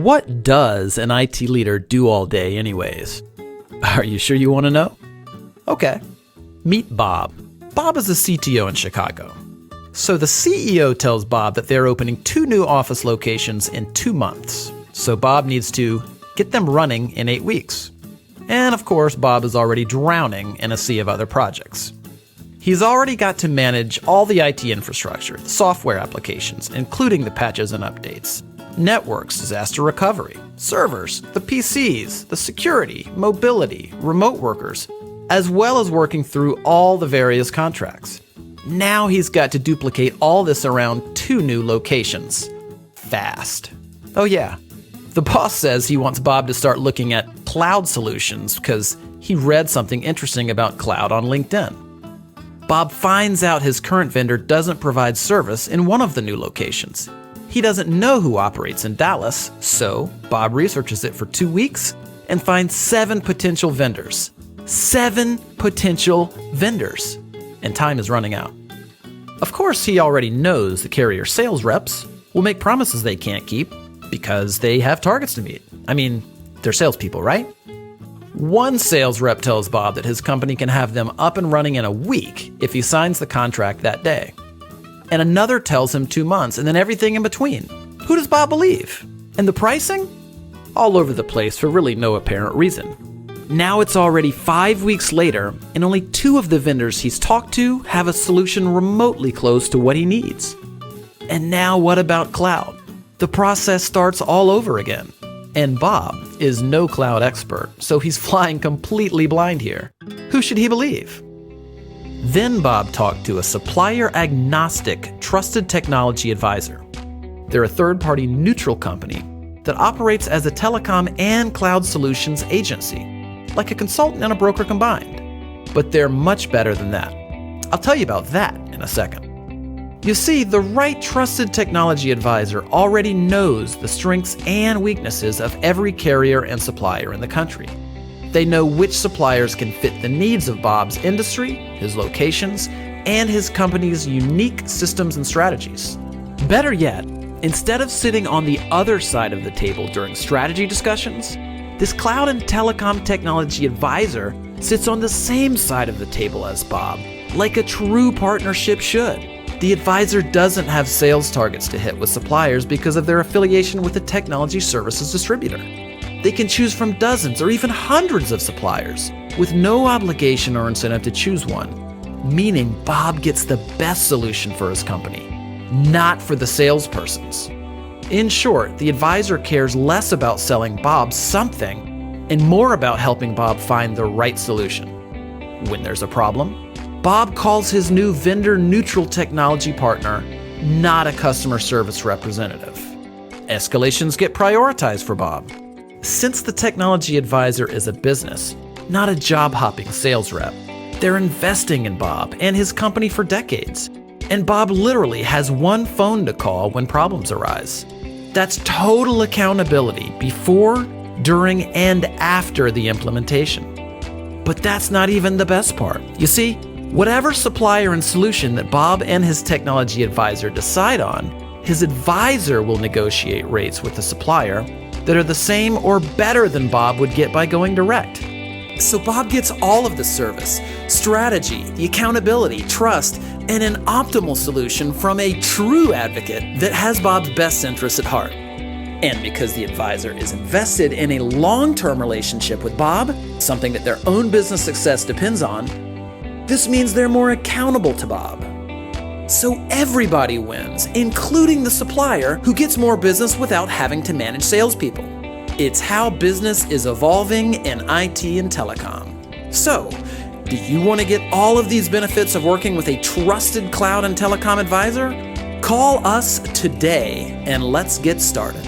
What does an IT leader do all day anyways? Are you sure you want to know? Okay. Meet Bob. Bob is a CTO in Chicago. So the CEO tells Bob that they're opening 2 new office locations in 2 months. So Bob needs to get them running in 8 weeks. And of course, Bob is already drowning in a sea of other projects. He's already got to manage all the IT infrastructure, the software applications, including the patches and updates, networks, disaster recovery, servers, the PCs, the security, mobility, remote workers, as well as working through all the various contracts. Now he's got to duplicate all this around 2 new locations. Fast. Oh yeah, the boss says he wants Bob to start looking at cloud solutions because he read something interesting about cloud on LinkedIn. Bob finds out his current vendor doesn't provide service in one of the new locations. He doesn't know who operates in Dallas, so Bob researches it for 2 weeks and finds 7 potential vendors. 7 potential vendors. And time is running out. Of course, he already knows the carrier sales reps will make promises they can't keep because they have targets to meet. I mean, they're salespeople, right? One sales rep tells Bob that his company can have them up and running in a week if he signs the contract that day. And another tells him 2 months, and then everything in between. Who does Bob believe? And the pricing? All over the place for really no apparent reason. Now it's already 5 weeks later, and only 2 of the vendors he's talked to have a solution remotely close to what he needs. And now what about cloud? The process starts all over again. And Bob is no cloud expert, so he's flying completely blind here. Who should he believe? Then Bob talked to a supplier-agnostic, trusted technology advisor. They're a third-party neutral company that operates as a telecom and cloud solutions agency, like a consultant and a broker combined. But they're much better than that. I'll tell you about that in a second. You see, the right trusted technology advisor already knows the strengths and weaknesses of every carrier and supplier in the country. They know which suppliers can fit the needs of Bob's industry, his locations, and his company's unique systems and strategies. Better yet, instead of sitting on the other side of the table during strategy discussions, this cloud and telecom technology advisor sits on the same side of the table as Bob, like a true partnership should. The advisor doesn't have sales targets to hit with suppliers because of their affiliation with a technology services distributor. They can choose from dozens or even hundreds of suppliers with no obligation or incentive to choose one, meaning Bob gets the best solution for his company, not for the salespersons. In short, the advisor cares less about selling Bob something and more about helping Bob find the right solution. When there's a problem, Bob calls his new vendor-neutral technology partner, not a customer service representative. Escalations get prioritized for Bob. Since the technology advisor is a business, not a job-hopping sales rep, they're investing in Bob and his company for decades. And Bob literally has one phone to call when problems arise. That's total accountability before, during, and after the implementation. But that's not even the best part. You see, whatever supplier and solution that Bob and his technology advisor decide on, his advisor will negotiate rates with the supplier that are the same or better than Bob would get by going direct. So Bob gets all of the service, strategy, the accountability, trust, and an optimal solution from a true advocate that has Bob's best interests at heart. And because the advisor is invested in a long-term relationship with Bob, something that their own business success depends on, this means they're more accountable to Bob. So everybody wins, including the supplier who gets more business without having to manage salespeople. It's how business is evolving in IT and telecom. So, do you want to get all of these benefits of working with a trusted cloud and telecom advisor? Call us today and let's get started.